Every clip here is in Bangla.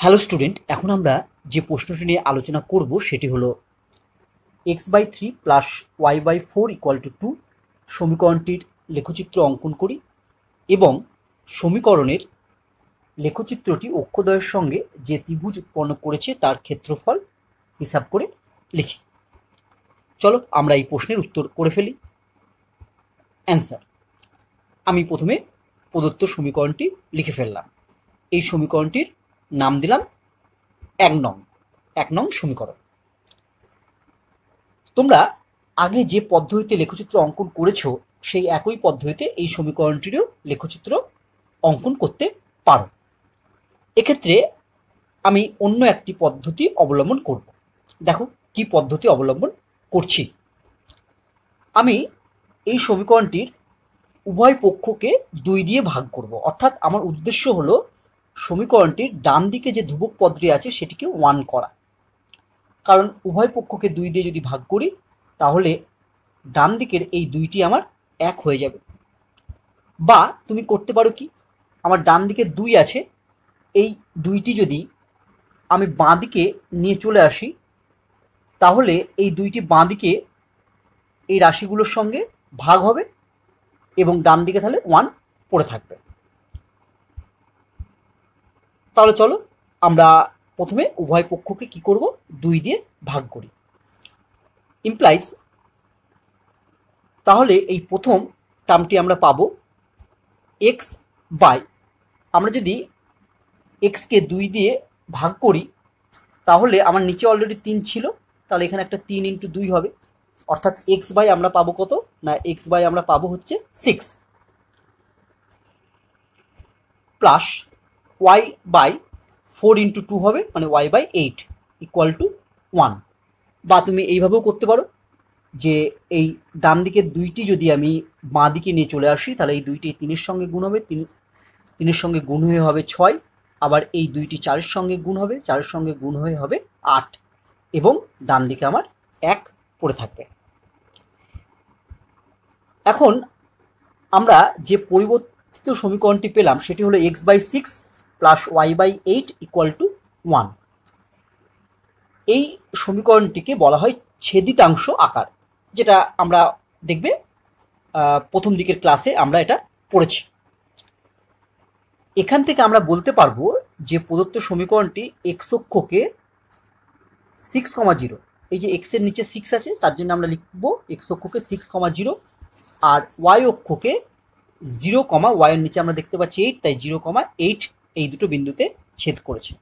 হ্যালো স্টুডেন্ট, এখন আমরা যে প্রশ্নটি নিয়ে আলোচনা করব সেটি হলো x/3 plus y/4 equal to 2 সমীকরণটির লেখচিত্র অঙ্কন করি এবং সমীকরণের লেখচিত্রটি অক্ষদ্বয়ের সঙ্গে যে ত্রিভুজ উৎপন্ন করেছে তার ক্ষেত্রফল হিসাব করে লিখি। চলো আমরা এই প্রশ্নের উত্তর করে ফেলি। অ্যান্সার, আমি প্রথমে প্রদত্ত সমীকরণটি লিখে ফেললাম। এই সমীকরণটির নাম দিলাম 1 নং সমীকরণ। তোমরা আগে যে পদ্ধতিতে লেখচিত্র অঙ্কন করেছো সেই একই পদ্ধতিতে এই সমীকরণটিরও লেখচিত্র অঙ্কন করতে পারো। এক্ষেত্রে আমি অন্য একটি পদ্ধতি অবলম্বন করব। দেখো কি পদ্ধতি অবলম্বন করছি। আমি এই সমীকরণটির উভয় পক্ষকে 2 দিয়ে ভাগ করব, অর্থাৎ আমার উদ্দেশ্য হলো সমীকরণটির ডান দিকে যে ধ্রুবক পদটি আছে সেটিকে 1 করা। কারণ উভয় পক্ষকে 2 দিয়ে যদি ভাগ করি তাহলে ডান দিকের এই 2টি আমার 1 হয়ে যাবে। বা তুমি করতে পারো কি, আমার ডান দিকে 2 আছে, এই 2টি যদি আমি বাঁ দিকে নিয়ে চলে আসি তাহলে এই 2টি বাঁ দিকে এই রাশিগুলোর সঙ্গে ভাগ হবে এবং ডান দিকে তাহলে 1 পড়ে থাকবে। তাহলে চলো আমরা প্রথমে উভয় পক্ষকে কি করব, 2 দিয়ে ভাগ করি। ইমপ্লাইজ, তাহলে এই প্রথম টার্মটি আমরা পাবো x বাই, আমরা যদি x কে 2 দিয়ে ভাগ করি তাহলে আমার নিচে অলরেডি 3 ছিল, তাহলে এখানে একটা 3 × 2 হবে, অর্থাৎ x বাই আমরা পাবো কত না, x বাই আমরা পাবো হচ্ছে 6 প্লাস y বাই 4 × 2 হবে, মানে y বাই 8 ইকুয়াল টু 1। বা তুমি এইভাবেও করতে পারো যে এই ডান দিকের 2টি যদি আমি বাঁ দিকে নিয়ে চলে আসি তাহলে এই 2টি 3-এর সঙ্গে গুণ হবে, 3-এর সঙ্গে গুণ হয়ে হবে 6, আবার এই 2টি 4-এর সঙ্গে গুণ হবে, 4-এর সঙ্গে গুণ হয়ে হবে 8 এবং ডান দিকে আমার 1 পড়ে থাকবে। এখন আমরা যে পরিবর্তিত সমীকরণটি পেলাম সেটি হলো x/6 plus y/8 equal to 1। এই সমীকরণটিকে বলা হয় ছেদিতাংশ আকার, যেটা আমরা দেখবে প্রথম দিকের ক্লাসে আমরা এটা পড়েছি। এখান থেকে আমরা বলতে পারবো যে প্রদত্ত সমীকরণটি x অক্ষকে 6,0, এই যে x এর নিচে 6 আছে তার জন্য আমরা লিখব x অক্ষকে 6,0 আর y অক্ষকে 0, y এর নিচে আমরা দেখতে পাচ্ছি 8, তাই 0,8 এই দুটো বিন্দুতে ছেদ করেছে।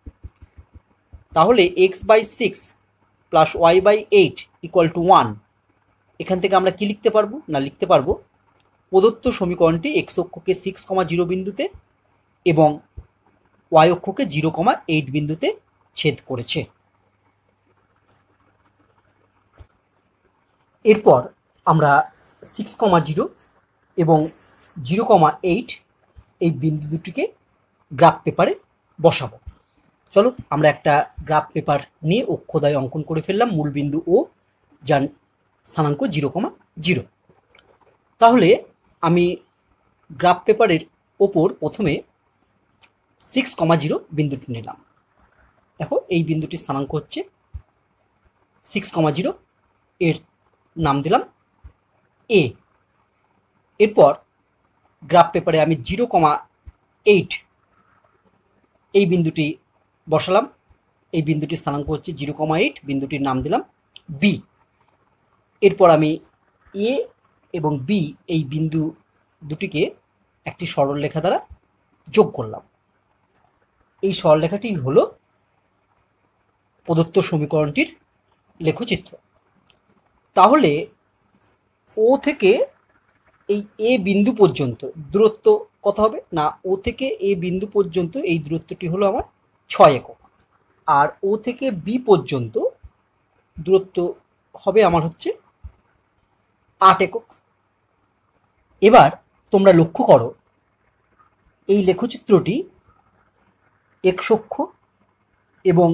তাহলে x/6 plus y/8 equal to 1। এখান থেকে আমরা কি লিখতে পারবো না, লিখতে পারবো প্রদত্ত সমীকরণটি x অক্ষকে 6,0 বিন্দুতে এবং y অক্ষকে 0,8 বিন্দুতে ছেদ করেছে। এরপর আমরা 6,0 এবং 0,8 এই বিন্দু দুটিকে গ্রাফ পেপারে বসাবো। চলো আমরা একটা গ্রাফ পেপার নিয়ে অক্ষদ্বয় অঙ্কন করে ফেললাম, মূল বিন্দু ও যার স্থানাঙ্ক 0,0। তাহলে আমি গ্রাফ পেপারের ওপর প্রথমে 6,0 বিন্দুটি নিলাম। দেখো এই বিন্দুটির স্থানাঙ্ক হচ্ছে 6,0, এর নাম দিলাম a। এরপর গ্রাফ পেপারে আমি 0,8 এই বিন্দুটি বসালাম, এই বিন্দুটির স্থানাঙ্ক হচ্ছে 0,8, বিন্দুটির নাম দিলাম b। এরপর আমি a এবং b এই বিন্দু দুটিকে একটি সরলরেখা দ্বারা যোগ করলাম। এই সরলরেখাটি হলো প্রদত্ত সমীকরণটির লেখচিত্র। তাহলে ও থেকে এই এ বিন্দু পর্যন্ত দূরত্ব কত হবে না, ও থেকে এ বিন্দু পর্যন্ত এই দূরত্বটি হলো আমার 6 একক, আর ও থেকে বি পর্যন্ত দূরত্ব হবে আমার হচ্ছে 8 একক। এবার তোমরা লক্ষ্য করো এই লেখচিত্রটি x অক্ষ এবং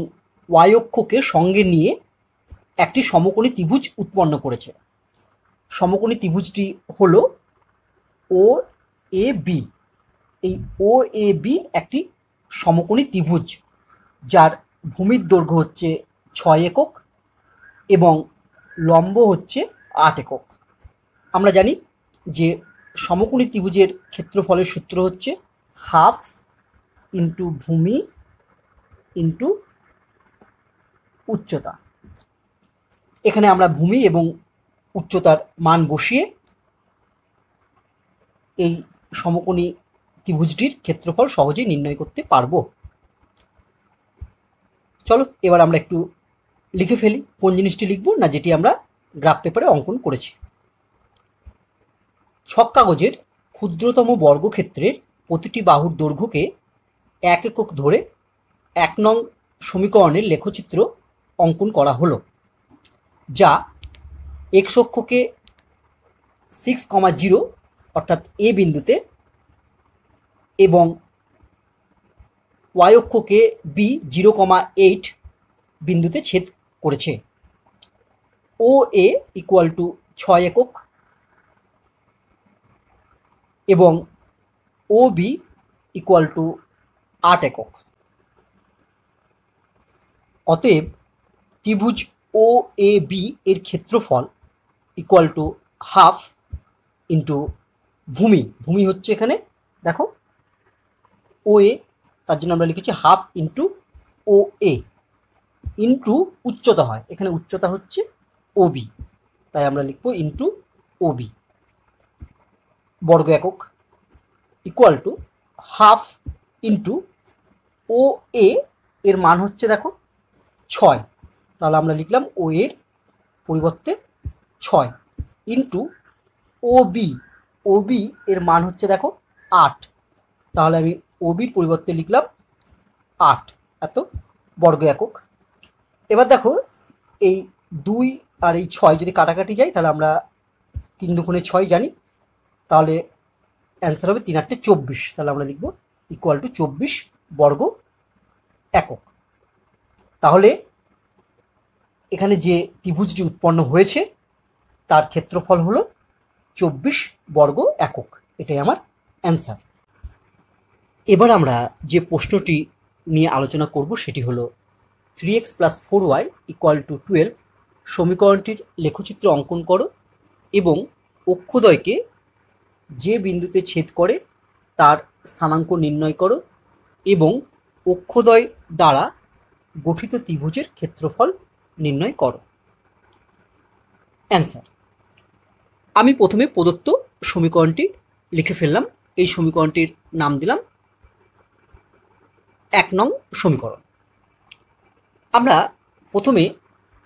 y অক্ষকে সঙ্গে নিয়ে একটি সমকোণী ত্রিভুজ উৎপন্ন করেছে। সমকোণী ত্রিভুজটি হলো OAB। এই OAB একটি সমকোণী ত্রিভুজ যার ভূমির দৈর্ঘ্য হচ্ছে 6 একক এবং লম্ব হচ্ছে 8 একক। আমরা জানি যে সমকোণী ত্রিভুজের ক্ষেত্রফলের সূত্র হচ্ছে হাফ ইন্টু ভূমি ইন্টু উচ্চতা। এখানে আমরা ভূমি এবং উচ্চতার মান বসিয়ে এই সমকোণী ত্রিভুজটির ক্ষেত্রফল সহজেই নির্ণয় করতে পারবো। চলো এবার আমরা একটু লিখে ফেলি কোন জিনিসটি লিখব না যেটি আমরা গ্রাফ পেপারে অঙ্কন করেছি। ছক কাগজের ক্ষুদ্রতম বর্গক্ষেত্রের প্রতিটি বাহুর দৈর্ঘ্যকে 1 একক ধরে 1 নং সমীকরণের লেখচিত্র অঙ্কন করা হলো, যা এক্স অক্ষকে 6,0 অর্থাৎ এ বিন্দুতে এবং ওয়াই অক্ষকে বি 0,8 বিন্দুতে ছেদ করেছে। ও এ ইকুয়াল টু 6 একক এবং ও বি ইকুয়াল টু 8 একক। অতএব ত্রিভুজ ও এ বি এর ক্ষেত্রফল ইকুয়াল টু হাফ ইন্টু ভূমি, ভূমি হচ্ছে এখানে দেখো ও এ, তার জন্য আমরা লিখেছি হাফ ইন্টু ও এ ইন্টু উচ্চতা হয়, এখানে উচ্চতা হচ্ছে ও বি, তাই আমরা লিখবো ইন্টু ও বি বর্গ একক ইকুয়াল টু হাফ ইন্টু ও এ এর মান হচ্ছে দেখো 6, তাহলে আমরা লিখলাম ও এর পরিবর্তে 6 ইন্টু ও বি এর মান হচ্ছে দেখো 8, তাহলে আমি ও বির পরিবর্তে লিখলাম 8 এত বর্গ একক। এবার দেখো এই 2 আর এই 6 যদি কাটাকাটি যায় তাহলে আমরা 3 দুগুণে 6 জানি, তাহলে অ্যান্সার হবে 3 8 24, তাহলে আমরা লিখব ইকুয়াল টু 24 বর্গ একক। তাহলে এখানে যে ত্রিভুজটি উৎপন্ন হয়েছে তার ক্ষেত্রফল হলো 24 বর্গ একক, এটাই আমার অ্যান্সার। এবার আমরা যে প্রশ্নটি নিয়ে আলোচনা করব সেটি হলো 3x + 4y = 12 সমীকরণটির লেখচিত্র অঙ্কন করো এবং অক্ষদ্বয়কে যে বিন্দুতে ছেদ করে তার স্থানাঙ্ক নির্ণয় করো এবং অক্ষদ্বয় দ্বারা গঠিত ত্রিভুজের ক্ষেত্রফল নির্ণয় করো। অ্যান্সার, আমি প্রথমে প্রদত্ত সমীকরণটি লিখে ফেললাম। এই সমীকরণটির নাম দিলাম 1 নং সমীকরণ। আমরা প্রথমে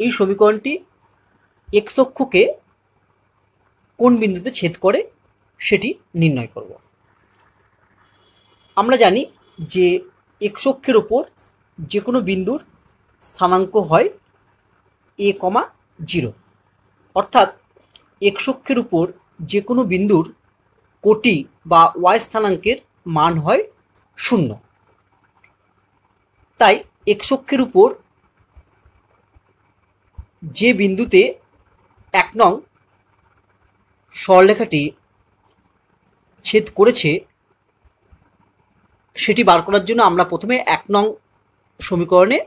এই সমীকরণটি এক্স অক্ষকে কোন বিন্দুতে ছেদ করে সেটি নির্ণয় করব। আমরা জানি যে এক্স অক্ষের ওপর যে কোনো বিন্দুর স্থানাঙ্ক হয় a, 0, অর্থাৎ এক্স অক্ষের উপর যে কোনো বিন্দুর কোটি বা ওয়াই স্থানাঙ্কের মান হয় 0। তাই এক্স অক্ষের উপর যে বিন্দুতে 1 নং সরলরেখাটি ছেদ করেছে সেটি বার করার জন্য আমরা প্রথমে 1 নং সমীকরণে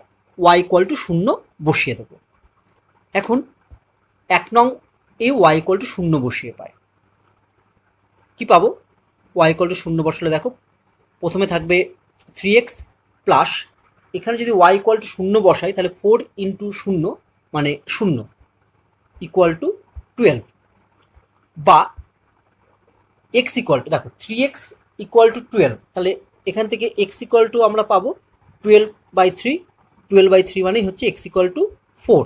y = 0 বসিয়ে দেব। এখন 1 নং এ y = 0 বসিয়ে পাই, কি পাবো? y = 0 বসালে দেখো প্রথমে থাকবে 3x প্লাস, এখানে যদি y = 0 বসাই তাহলে 4 × 0 মানে 0 = 12, বা x = দেখো 3x = 12, তাহলে এখান থেকে x = আমরা পাবো 12/3, 12/3 মানেই হচ্ছে x = 4।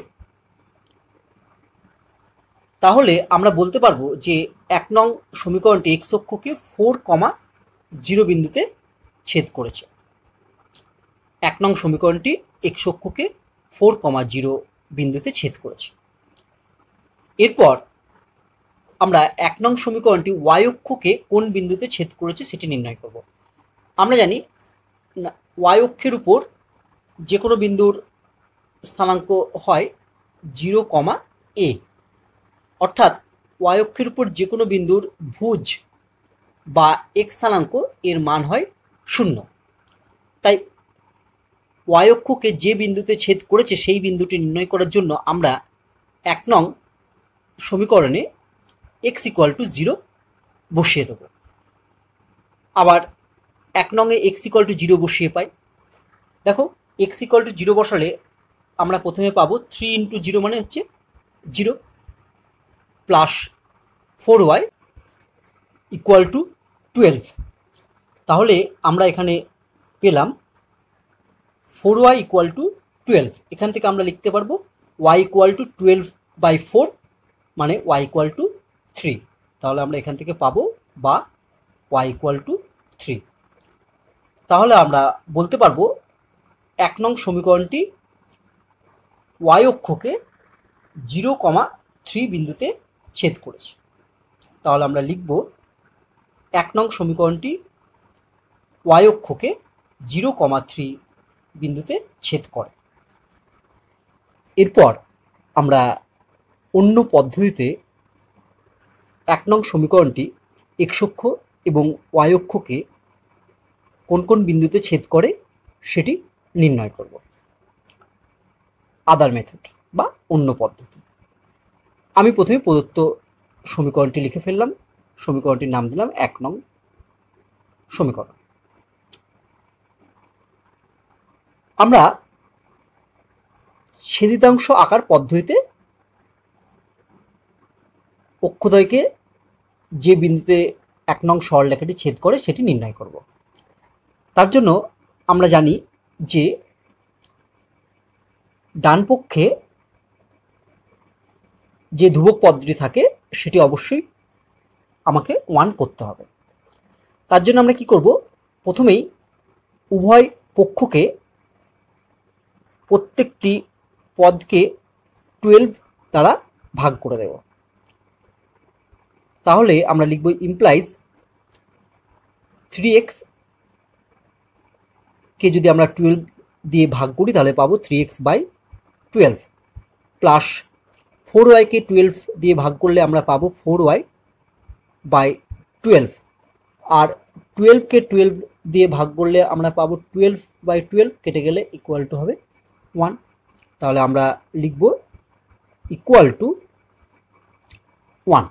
তাহলে আমরা বলতে পারবো যে 1 নং সমীকরণটি x অক্ষকে 4,0 বিন্দুতে ছেদ করেছে। 1 নং সমীকরণটি x অক্ষকে 4,0 বিন্দুতে ছেদ করেছে। এরপর আমরা 1 নং সমীকরণটি y অক্ষকে কোন বিন্দুতে ছেদ করেছে সেটি নির্ণয় করব। আমরা জানি y অক্ষের উপর যে কোনো বিন্দুর স্থানাঙ্ক হয় 0,a, অর্থাৎ y অক্ষের উপর যে কোনো বিন্দুর ভুজ বা x স্থানাঙ্ক এর মান হয় 0। তাই ওয়াই অক্ষকে যে বিন্দুতে ছেদ করেছে সেই বিন্দুটি নির্ণয় করার জন্য আমরা 1 নং সমীকরণে x = 0 বসিয়ে দেব। আবার 1 নংয়ে x = 0 বসিয়ে পাই। দেখো x = 0 বসালে আমরা প্রথমে পাবো 3 × 0 মানে হচ্ছে 0 প্লাস 4y = 12। তাহলে আমরা এখানে পেলাম 4y = 12। এখান থেকে আমরা লিখতে পারবো y = 12/4 মানে y = 3। তাহলে আমরা এখান থেকে পাবো বা y = 3। তাহলে আমরা বলতে পারবো 1 নং সমীকরণটি y অক্ষকে 0,3 বিন্দুতে ছেদ করেছে। তাহলে আমরা লিখব 1 নং সমীকরণটি y অক্ষকে 0,3 বিন্দুতে ছেদ করে। এরপর আমরা অন্য পদ্ধতিতে 1 নং সমীকরণটি x অক্ষ এবং y অক্ষকে কোন কোন বিন্দুতে ছেদ করে সেটি নির্ণয় করব। আদার মেথড বা অন্য পদ্ধতি। আমি প্রথমে প্রদত্ত সমীকরণটি লিখে ফেললাম। সমীকরণটির নাম দিলাম 1 নং সমীকরণ। আমরা ছেদিতাংশ আকার পদ্ধতিতে অক্ষদ্বয়কে যে বিন্দুতে 1 নং সরলরেখাটি ছেদ করে সেটি নির্ণয় করব। তার জন্য আমরা জানি যে ডান পক্ষে যে ধ্রুবক পদটি থাকে সেটি অবশ্যই আমাকে 1 করতে হবে। তার জন্য আমরা কি করব, প্রথমেই উভয় পক্ষকে প্রত্যেকটি পদকে 12 দ্বারা ভাগ করে দেব। তাহলে আমরা লিখব ইমপ্লাইজ 3x কে যদি আমরা 12 দিয়ে ভাগ করি তাহলে পাবো 3x/12 প্লাস 4y কে 12 দিয়ে ভাগ করলে আমরা পাবো 4y/12 আর 12 কে 12 দিয়ে ভাগ করলে আমরা পাবো 12/12 কেটে গেলে ইকুয়াল টু হবে 1। তাহলে আমরা লিখব ইকুয়াল টু 1।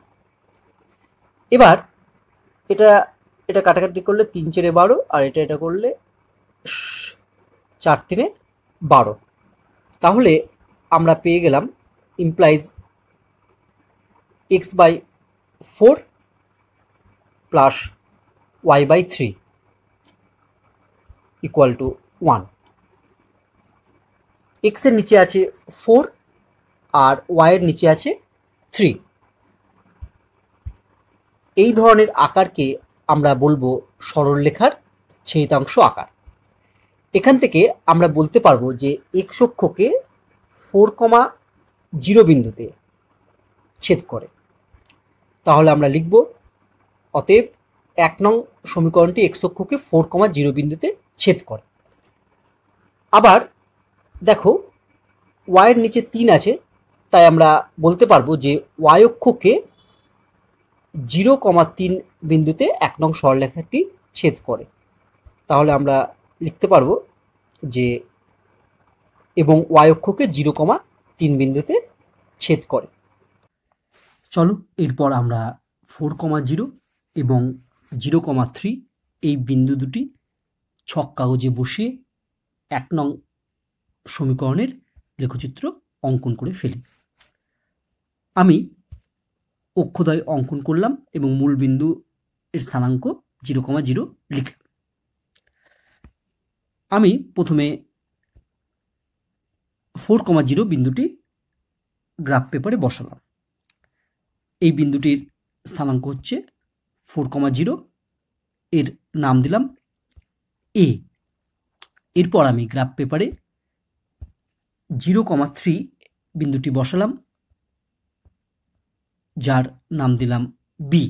এবার এটা কাটাকাটি করলে 3 4 12 আর এটা করলে 4 3 12। তাহলে আমরা পেয়ে গেলাম implies x/4 plus y/3 equal to 1। x এর নিচে আছে 4 আর y এর নিচে আছে 3। এই ধরনের আকারকে আমরা বলবো সরলরেখার ছেদিতাংশ আকার। এখান থেকে আমরা বলতে পারবো যে x অক্ষকে 4,0 বিন্দুতে ছেদ করে। তাহলে আমরা লিখব অতএব 1 নং সমীকরণটি x অক্ষকে 4,0 বিন্দুতে ছেদ করে। আবার দেখো y এর নিচে 3 আছে, তাই আমরা বলতে পারবো যে y অক্ষকে 0,3 বিন্দুতে 1 নং সরলরেখাটি ছেদ করে। তাহলে আমরা লিখতে পারবো যে এবং y অক্ষকে 0,3 বিন্দুতে ছেদ করে। চলো এরপর আমরা 4,0 এবং 0,3 এই বিন্দু দুটি ছক কাগজে বসিয়ে 1 নং সমীকরণের লেখচিত্র অঙ্কন করে ফেলি। আমি অক্ষদ্বয় অঙ্কন করলাম এবং মূল বিন্দু এর স্থানাঙ্ক 0,0 লিখলাম। আমি প্রথমে 4,0 বিন্দুটি গ্রাফ পেপারে বসালাম। এই বিন্দুটির স্থানাঙ্ক হচ্ছে 4,0, এর নাম দিলাম এ। এরপর আমি গ্রাফ পেপারে 0,3 বিন্দুটি বসালাম, যার নাম দিলাম বি।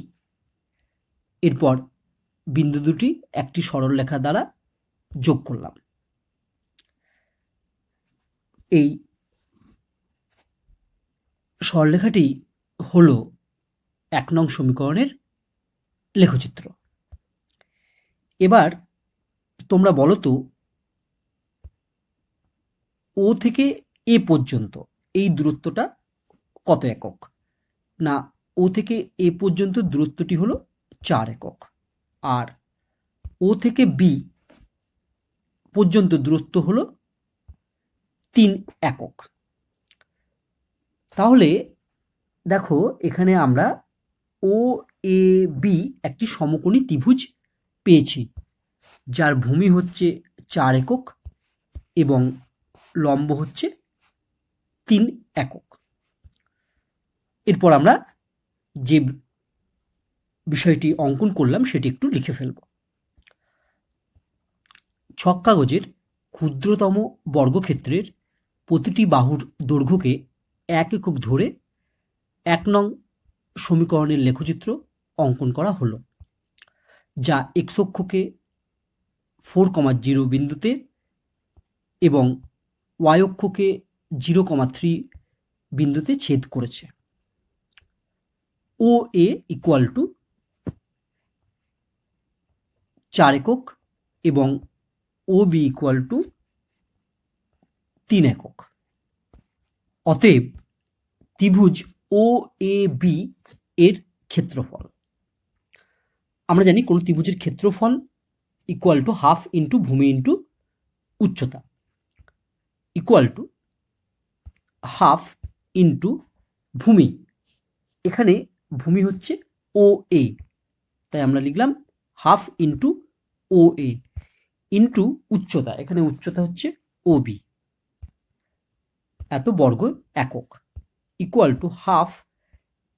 এরপর বিন্দু দুটি একটি সরলরেখা দ্বারা যোগ করলাম। এই সরলরেখাটি হলো 1 নং সমীকরণের লেখচিত্র। এবার তোমরা বলো তো ও থেকে এ পর্যন্ত এই দূরত্বটা কত একক? না, ও থেকে এ পর্যন্ত দূরত্বটি হলো 4 একক, আর ও থেকে বি পর্যন্ত দূরত্ব হলো 3 একক। তাহলে দেখো এখানে আমরা ও এ বি একটি সমকোণী ত্রিভুজ পেয়েছি, যার ভূমি হচ্ছে 4 একক এবং লম্ব হচ্ছে 3 একক। এরপর আমরা যে বিষয়টি অঙ্কন করলাম সেটি একটু লিখে ফেলব। ছক কাগজের ক্ষুদ্রতম বর্গক্ষেত্রের প্রতিটি বাহুর দৈর্ঘ্যকে 1 একক ধরে 1 নং সমীকরণের লেখচিত্র অঙ্কন করা হলো, যা এক্স অক্ষকে 4,0 বিন্দুতে এবং ওয়াই অক্ষকে 0,3 বিন্দুতে ছেদ করেছে। ও এ ইকুয়াল টু 4 একক এবং ও বি ইকুয়াল টু 3 একক। অতএব ত্রিভুজ ও এ বি এর ক্ষেত্রফল, আমরা জানি কোন ত্রিভুজের ক্ষেত্রফল ইকুয়াল টু হাফ ইন্টু ভূমি ইন্টু উচ্চতা, ইকুয়াল টু হাফ ইন্টু ভূমি। এখানে ভূমি হচ্ছে ও এ, তাই আমরা লিখলাম হাফ ইন্টু ও এ ইন্টু উচ্চতা, এখানে উচ্চতা হচ্ছে ও বি, এত বর্গ একক, ইকুয়াল টু হাফ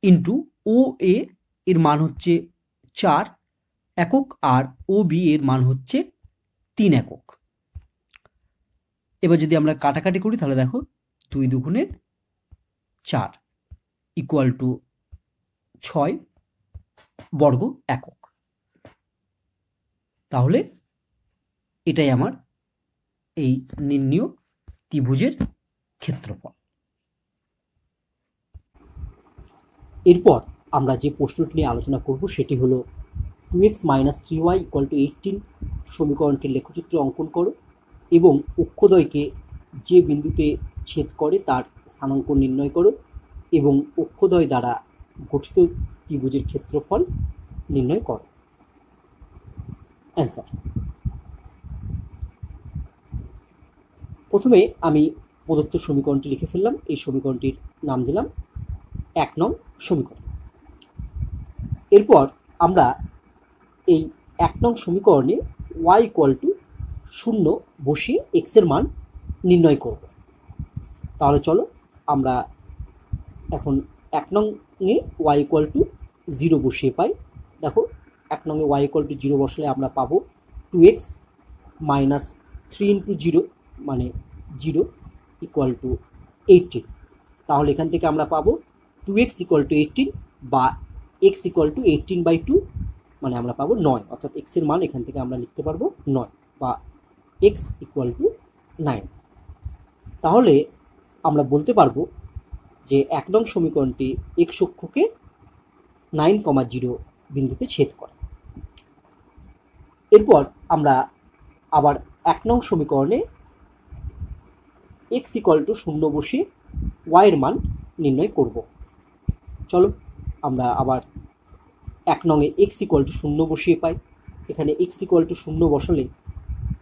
ইন্টু ও এ এর মান হচ্ছে 4 একক আর ও বি এর মান হচ্ছে 3 একক। এবার যদি আমরা কাটাকাটি করি তাহলে দেখো 2 দুগুণে 4 ইকুয়াল টু 6 বর্গ একক। তাহলে এটাই আমার এই নির্ণীয় ত্রিভুজের ক্ষেত্রফল। এরপর আমরা যে প্রশ্নটি নিয়ে আলোচনা করব সেটি হলো 2x - 3y = 18 সমীকরণটির লেখচিত্র অঙ্কন করো এবং অক্ষদ্বয়কে যে বিন্দুতে ছেদ করে তার স্থানাঙ্ক নির্ণয় করো এবং অক্ষদ্বয় দ্বারা গঠিত ত্রিভুজের ক্ষেত্রফল নির্ণয় করো। অ্যান্সার। প্রথমে আমি প্রদত্ত সমীকরণটি লিখে ফেললাম। এই সমীকরণটির নাম দিলাম 1 নং সমীকরণ। এরপর আমরা এই 1 নং সমীকরণে y = 0 বসিয়ে x এর মান নির্ণয় করব। তাহলে চলো আমরা এখন 1 নং এ y = 0 বসিয়ে পাই। দেখো 1 নং এ y = 0 বসালে আমরা পাবো 2x - 3 × 0 মানে 0 = 18। তাহলে এখান থেকে আমরা পাবো 2x = 18 বা x = 18/2 মানে আমরা পাবো 9, অর্থাৎ x এর মান এখান থেকে আমরা লিখতে পারবো 9 বা x = 9। তাহলে আমরা বলতে পারবো যে 1 নং সমীকরণটি x অক্ষকে 9,0 বিন্দুতে ছেদ করে। এরপর আমরা আবার 1 নং সমীকরণে x = 0 বসিয়ে y এর মান নির্ণয় করব। চলো আমরা আবার 1 নং এ x = 0 বসিয়ে পাই। এখানে x = 0 বসালে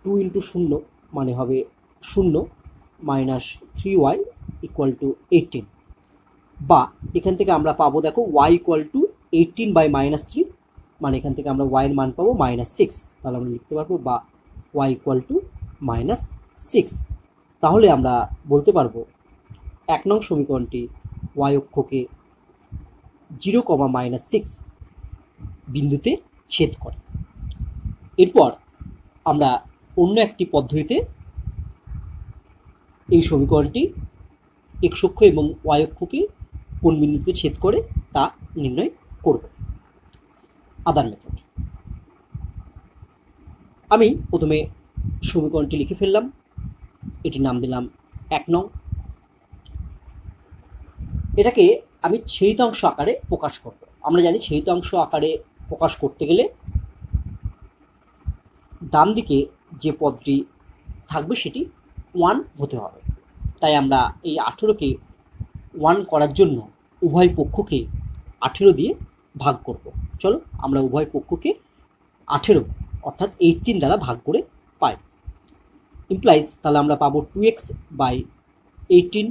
2 × 0 মানে হবে 0 - 3y = 18 বা এখান থেকে আমরা পাবো দেখো y = 18/-3 মানে এখান থেকে আমরা y এর মান পাবো -6। তাহলে আমরা লিখতে পারবো বা y = -6। তাহলে আমরা বলতে পারবো 1 নং সমীকরণটি y অক্ষকে 0,-6 বিন্দুতে ছেদ করে। এরপর আমরা অন্য একটি পদ্ধতিতে এই সমীকরণটি x অক্ষ এবং y অক্ষকে কোন বিন্দুতে ছেদ করে তা নির্ণয় করব। আদার মেথড। আমি প্রথমে সমীকরণটি লিখে ফেললাম, এটির নাম দিলাম 1 নং। এটাকে আমি ছেদিতাংশ আকারে প্রকাশ করব। আমরা জানি ছেদিতাংশ আকারে প্রকাশ করতে গেলে ডান দিকে যে পদটি থাকবে সেটি 1 হতে হবে। তাই আমরা এই 18কে 1 করার জন্য উভয় পক্ষকে 18 দিয়ে ভাগ করব। চলো আমরা উভয় পক্ষকে 18 অর্থাৎ 18 দ্বারা ভাগ করে পাই। ইমপ্লাইজ তাহলে আমরা পাবো 2x by 18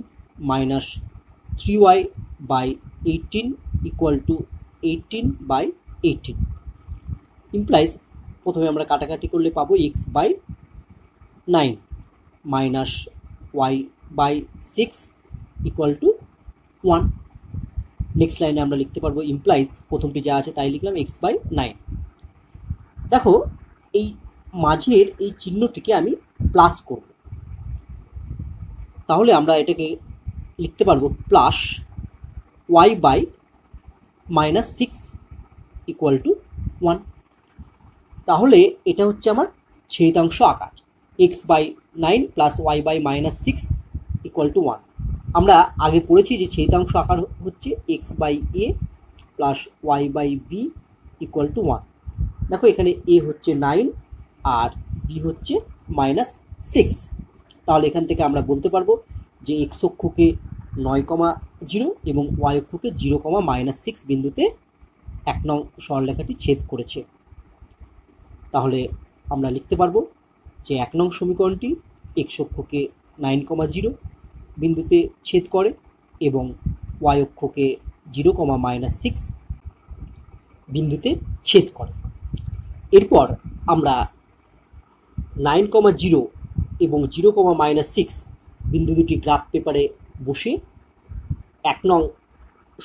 minus 3y by 18 equal to 18 by 18। Implies প্রথমে আমরা কাটাকাটি করলে পাবো x by 9 minus y by 6 equal to 1। Next লাইনে আমরা লিখতে পারবো ইমপ্লাইজ প্রথমটি যা আছে তাই লিখলাম x বাই 9। দেখো এই মাঝের এই চিহ্নটিকে আমি প্লাস করব, তাহলে আমরা এটাকে লিখতে পারবো plus y by minus 6 equal to 1। তাহলে এটা হচ্ছে আমার ছেদাংশ আকার, x by 9 plus y by minus 6 equal to 1। আমরা আগে পড়েছি যে ছেদাংশ আকার হচ্ছে x by a plus y by b equal to 1। দেখো এখানে a হচ্ছে 9 আর b হচ্ছে মাইনাস 6। তাহলে এখান থেকে আমরা বলতে পারবো যে x অক্ষকে 9,0 এবং y অক্ষকে 0,-6 বিন্দুতে 1 নং সরলরেখাটি ছেদ করেছে। তাহলে আমরা লিখতে পারবো যে 1 নং সমীকরণটি x অক্ষকে 9,0 বিন্দুতে ছেদ করে এবং y অক্ষকে 0,-6 বিন্দুতে ছেদ করে। এরপর আমরা 9,0 এবং 0,-6 বিন্দু দুটি গ্রাফ পেপারে বসে 1 নং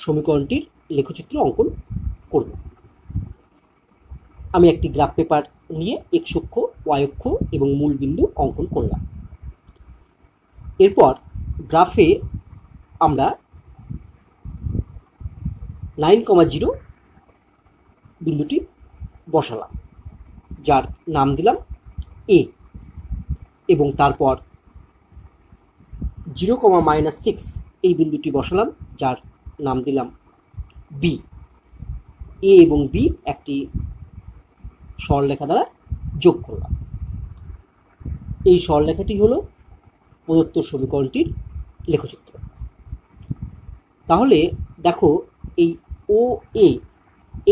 সমীকরণটির লেখচিত্র অঙ্কন করব। আমি একটি গ্রাফ পেপার নিয়ে x অক্ষ, y অক্ষ এবং মূল বিন্দু অঙ্কন করলাম। এরপর গ্রাফে আমরা 9,0 বিন্দুটি বসালাম, যার নাম দিলাম a, এবং তারপর 0,-6 এই বিন্দুটি বসালাম, যার নাম দিলাম b। a এবং b একটি সরলরেখা দ্বারা যোগ করলাম। এই সরলরেখাটি হলো প্রদত্ত সমীকরণটির লেখচিত্র। তাহলে দেখো এই ও এ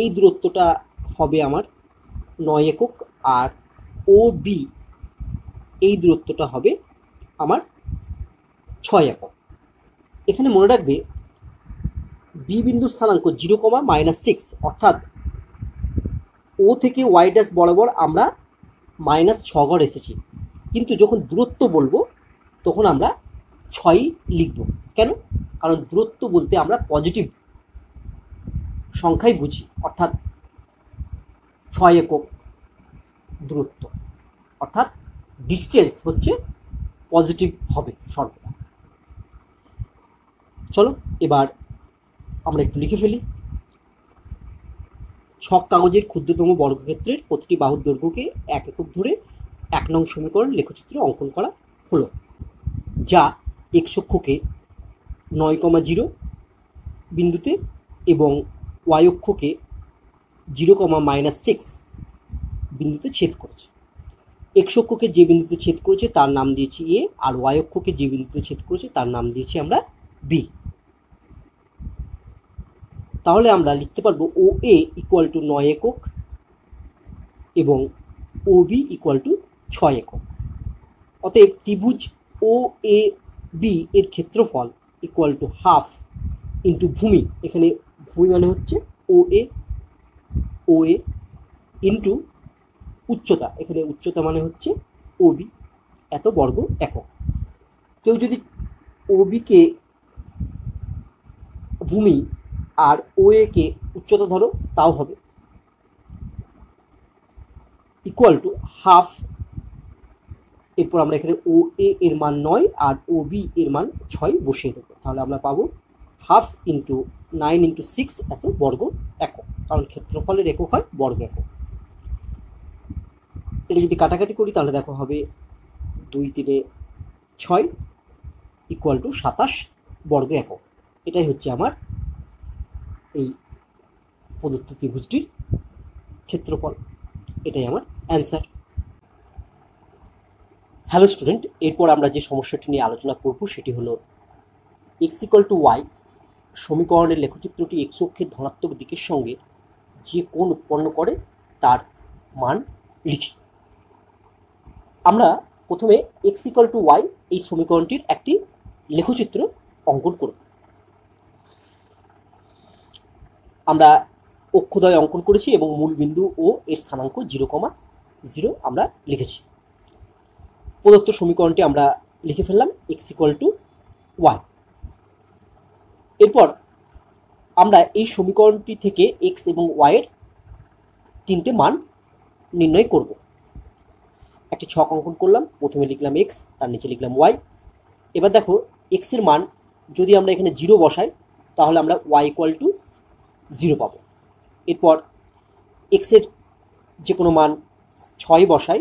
এই দূরত্বটা হবে আমার 9 একক আর ও বি এই দূরত্বটা হবে আমার 6 একক। এখানে মনে রাখবে বি বিন্দুর স্থানাঙ্ক 0,-6, অর্থাৎ ও থেকে ওয়াই ড্যাশ বরাবর আমরা -6 ঘর এসেছি, কিন্তু যখন দূরত্ব বলবো তখন আমরা 6 লিখব। কেন? কারণ দূরত্ব বলতে আমরা পজিটিভ সংখ্যাই বুঝি, অর্থাৎ 6 একক দূরত্ব, অর্থাৎ ডিস্টেন্স হচ্ছে পজিটিভ হবে সর্বদা। চলো এবার আমরা একটু লিখে ফেলি। ছক কাগজের ক্ষুদ্রতম বর্গক্ষেত্রের প্রতিটি বাহুর দৈর্ঘ্যকে 1 একক ধরে 1 নং সমীকরণ লেখচিত্র অঙ্কন করা হলো, যা x অক্ষকে 9,0 বিন্দুতে এবং y অক্ষকে 0,-6 বিন্দুতে ছেদ করেছে। x অক্ষকে যে বিন্দুতে ছেদ করেছে তার নাম দিয়েছি a, আর y অক্ষকে যে বিন্দুতে ছেদ করেছে তার নাম দিয়েছি আমরা b। তাহলে আমরা লিখতে পারবো ও এ ইকুয়াল টু 9 একক এবং ও বি ইকুয়াল টু 6 একক। অতএব ত্রিভুজ ও এ বি এর ক্ষেত্রফল ইকুয়াল টু হাফ ইন্টু ভূমি, এখানে ভূমি মানে হচ্ছে ও এ ইন্টু উচ্চতা, এখানে উচ্চতা মানে হচ্ছে ও বি, এত বর্গ একক। কেউ যদি ও বিকে ভূমি আর ও এ কে উচ্চতা ধরো তাও হবে, ইকুয়াল টু হাফ। এরপর আমরা এখানে ও এ এর মান 9 আর ও বি এর মান 6 বসিয়ে দেবো। তাহলে আমরা পাবো হাফ ইন্টু 9 ইন্টু 6 এত বর্গ একক, কারণ ক্ষেত্রফলের একক হয় বর্গ একক। এটা যদি কাটাকাটি করি তাহলে দেখো হবে 2 3 6 ইকুয়াল টু 27 বর্গ একক। এটাই হচ্ছে আমার এই প্রদত্ত ত্রিভুজটির ক্ষেত্রফল, এটাই আমার অ্যান্সার। হ্যালো স্টুডেন্ট, এরপর আমরা যে সমস্যাটি নিয়ে আলোচনা করব সেটি হলো এক্স ইকুয়াল টু ওয়াই সমীকরণের লেখচিত্রটি এক্স অক্ষের ধনাত্মক দিকের সঙ্গে যে কোণ উৎপন্ন করে তার মান লিখি। আমরা প্রথমে এক্স ইকুয়াল টু ওয়াই এই সমীকরণটির একটি লেখচিত্র অঙ্কন করব। আমরা অক্ষদ্বয় অঙ্কন করেছি এবং মূল বিন্দু ও এর স্থানাঙ্ক 0,0 আমরা লিখেছি। প্রদত্ত সমীকরণটি আমরা লিখে ফেললাম এক্স ইকুয়াল টু ওয়াই। এরপর আমরা এই সমীকরণটি থেকে এক্স এবং ওয়াইয়ের তিনটে মান নির্ণয় করব। একটি ছক অঙ্কন করলাম, প্রথমে লিখলাম এক্স, তার নিচে লিখলাম ওয়াই। এবার দেখো এক্সের মান যদি আমরা এখানে 0 বসাই তাহলে আমরা ওয়াই ইকুয়াল টু 0 পাবো। এরপর এক্সের যে কোনো মান 6 বসাই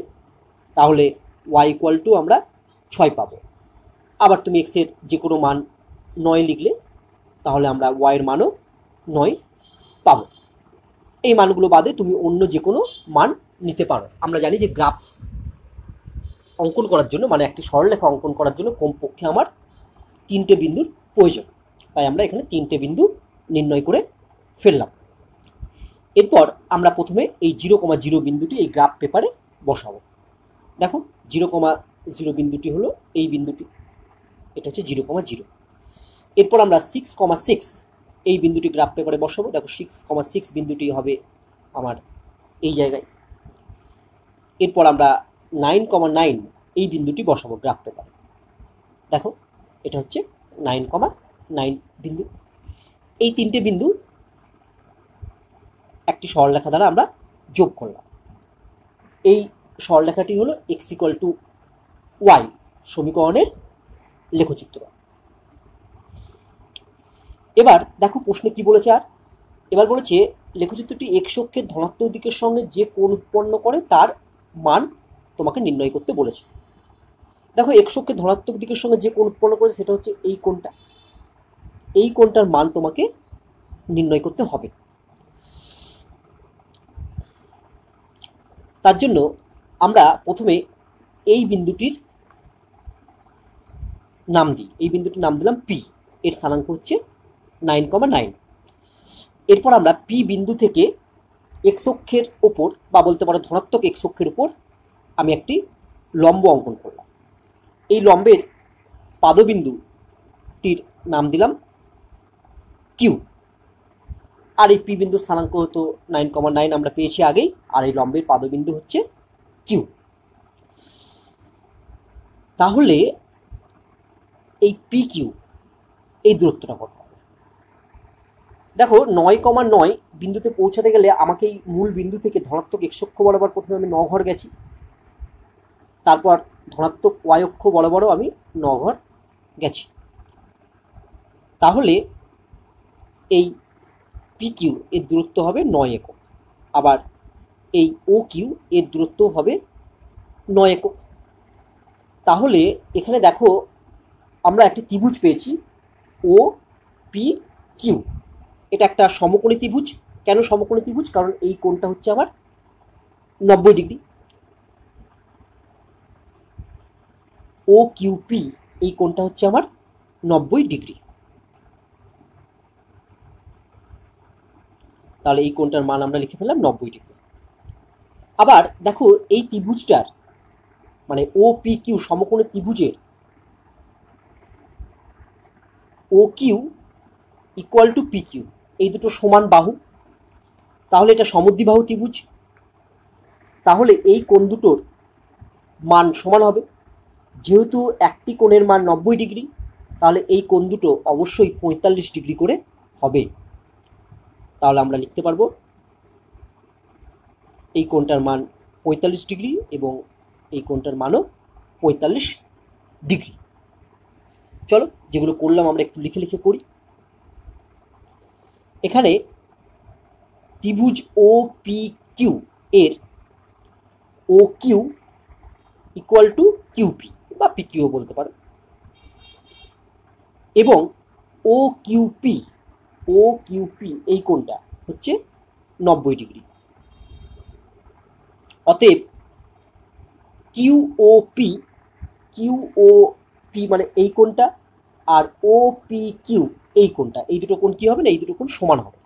তাহলে ওয়াই ইকুয়াল টু আমরা 6 পাবো। আবার তুমি এক্সের যে কোনো মান 9 লিখলে তাহলে আমরা ওয়াইয়ের মানও 9 পাবো। এই মানগুলো বাদে তুমি অন্য যে কোনো মান নিতে পারো। আমরা জানি যে গ্রাফ অঙ্কন করার জন্য, মানে একটি সরলরেখা অঙ্কন করার জন্য কমপক্ষে আমার 3টে বিন্দুর প্রয়োজন, তাই আমরা এখানে 3টে বিন্দু নির্ণয় করে ফেললাম। এরপর আমরা প্রথমে এই 0,0 বিন্দুটি এই গ্রাফ পেপারে বসাবো। দেখো 0,0 বিন্দুটি হলো এই বিন্দুটি, এটা হচ্ছে 0,0। এরপর আমরা 6,6 এই বিন্দুটি গ্রাফ পেপারে বসাবো। দেখো 6,6 বিন্দুটি হবে আমার এই জায়গায়। এরপর আমরা 9,9 এই বিন্দুটি বসাবো গ্রাফ পেপারে। দেখো এটা হচ্ছে 9,9 বিন্দু। এই 3টে বিন্দু একটি সরলরেখা দ্বারা আমরা যোগ করলাম। এই সরলরেখাটি হলো এক্স ইকুয়াল টু ওয়াই সমীকরণের লেখচিত্র। এবার দেখো প্রশ্নে কি বলেছে, আর এবার বলেছে লেখচিত্রটি এক্স অক্ষের ধনাত্মক দিকের সঙ্গে যে কোণ উৎপন্ন করে তার মান তোমাকে নির্ণয় করতে বলেছে। দেখো এক্স অক্ষের ধনাত্মক দিকের সঙ্গে যে কোণ উৎপন্ন করে সেটা হচ্ছে এই কোণটা। এই কোণটার মান তোমাকে নির্ণয় করতে হবে। তার জন্য আমরা প্রথমে এই বিন্দুটির নাম দিই। এই বিন্দুটির নাম দিলাম পি, এর স্থানাঙ্ক হচ্ছে 9,9। এরপর আমরা পি বিন্দু থেকে এক্স অক্ষের ওপর, বা বলতে পারো ধনাত্মক এক্স অক্ষের উপর আমি একটি লম্ব অঙ্কন করলাম। এই লম্বের পাদবিন্দুটির নাম দিলাম কিউ। আর এই পি বিন্দুর স্থানাঙ্ক হতো 9,9 আমরা পেয়েছি আগেই, আর এই লম্বের পাদবিন্দু হচ্ছে কিউ। তাহলে এই পি কিউ এই দূরত্বটা কত হবে? দেখো 9,9 বিন্দুতে পৌঁছাতে গেলে আমাকে এই মূল বিন্দু থেকে ধনাত্মক এক্স অক্ষ বরাবর প্রথমে আমি 9 ঘর গেছি, তারপর ধনাত্মক ওয়াই অক্ষ বরাবরও আমি 9 ঘর গেছি। তাহলে এই পি কিউ এর দূরত্ব হবে 9 একক। আবার এই ও কিউ এর দূরত্ব হবে 9 একক। তাহলে এখানে দেখো আমরা একটি ত্রিভুজ পেয়েছি ও পি কিউ। এটা একটা সমকোণী ত্রিভুজ। কেন সমকোণী ত্রিভুজ? কারণ এই কোণটা হচ্ছে আমার 90 ডিগ্রি। ও কিউ পি এই কোণটা হচ্ছে আমার 90 ডিগ্রি। তাহলে এই কোণটার মান আমরা লিখে ফেললাম 90 ডিগ্রি। আবার দেখো এই ত্রিভুজটার, মানে ও পি কিউ সমকোণী ত্রিভুজের O Q equal to P Q, এই দুটো সমান বাহু। তাহলে এটা সমদ্বিবাহু ত্রিভুজ। তাহলে এই কোণ দুটোর মান সমান হবে। যেহেতু একটি কোণের মান 90 ডিগ্রি, তাহলে এই কোণ দুটো অবশ্যই 45 ডিগ্রি করে হবে। তাহলে আমরা লিখতে পারবো এই কোণটার মান 45 ডিগ্রি এবং এই কোণটার মানও 45 ডিগ্রি। চলো যেগুলো করলাম আমরা একটু লিখে লিখে করি। এখানে ত্রিভুজ ও পি কিউ এর ও কিউ ইকুয়াল টু কিউপি বা পি কিউ বলতে পারো, এবং ও কিউপি এই কোণটা হচ্ছে 90 ডিগ্রি। অতএব Q O P Q O P মানে এই কোণটা, আর ও পি কিউ এই কোণটা, এই দুটো কোণ কী হবে না, এই দুটো কোণ সমান হবে।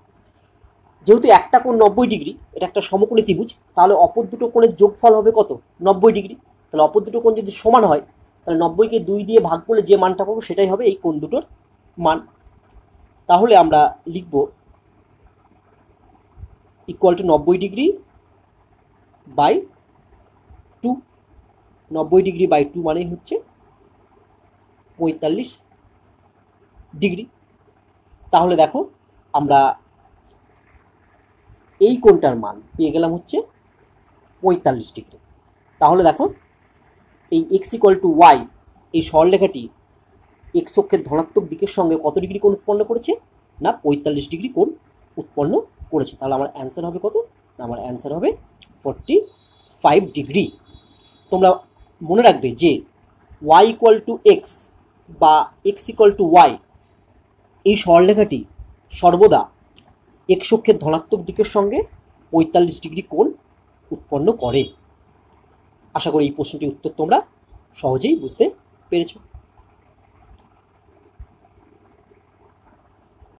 যেহেতু একটা কোণ 90 ডিগ্রি, এটা একটা সমকোণী ত্রিভুজ, তাহলে অপর দুটো কোণের যোগফল হবে কত, 90 ডিগ্রি। তাহলে অপর দুটো কোণ যদি সমান হয়, তাহলে 90কে 2 দিয়ে ভাগ করলে যে মানটা পাবো সেটাই হবে এই কোণ দুটোর মান। তাহলে আমরা লিখব equal to 90 degree by 2। 90 degree by 2 মানেই হচ্ছে 45 ডিগ্রি। তাহলে দেখো আমরা এই কোণটার মান পেয়ে গেলাম হচ্ছে 45 ডিগ্রি। তাহলে দেখো এই এক্স ইকুয়াল টু ওয়াই, এই সরলরেখাটি এক্স অক্ষের ধনাত্মক দিকের সঙ্গে কত ডিগ্রি কোণ উৎপন্ন করেছে না 45 ডিগ্রি কোণ উৎপন্ন করেছে। তাহলে আমার অ্যান্সার হবে কত না, আমার অ্যান্সার হবে 45 ডিগ্রি। তোমরা মনে রাখবে যে ওয়াই ইকুয়াল টু এক্স বা এক্স ইকুয়াল টু ওয়াই, এই সরলরেখাটি সর্বদা এক্স অক্ষের ধনাত্মক দিকের সঙ্গে 45 ডিগ্রি কোণ উৎপন্ন করে। আশা করি এই প্রশ্নটির উত্তর তোমরা সহজেই বুঝতে পেরেছো।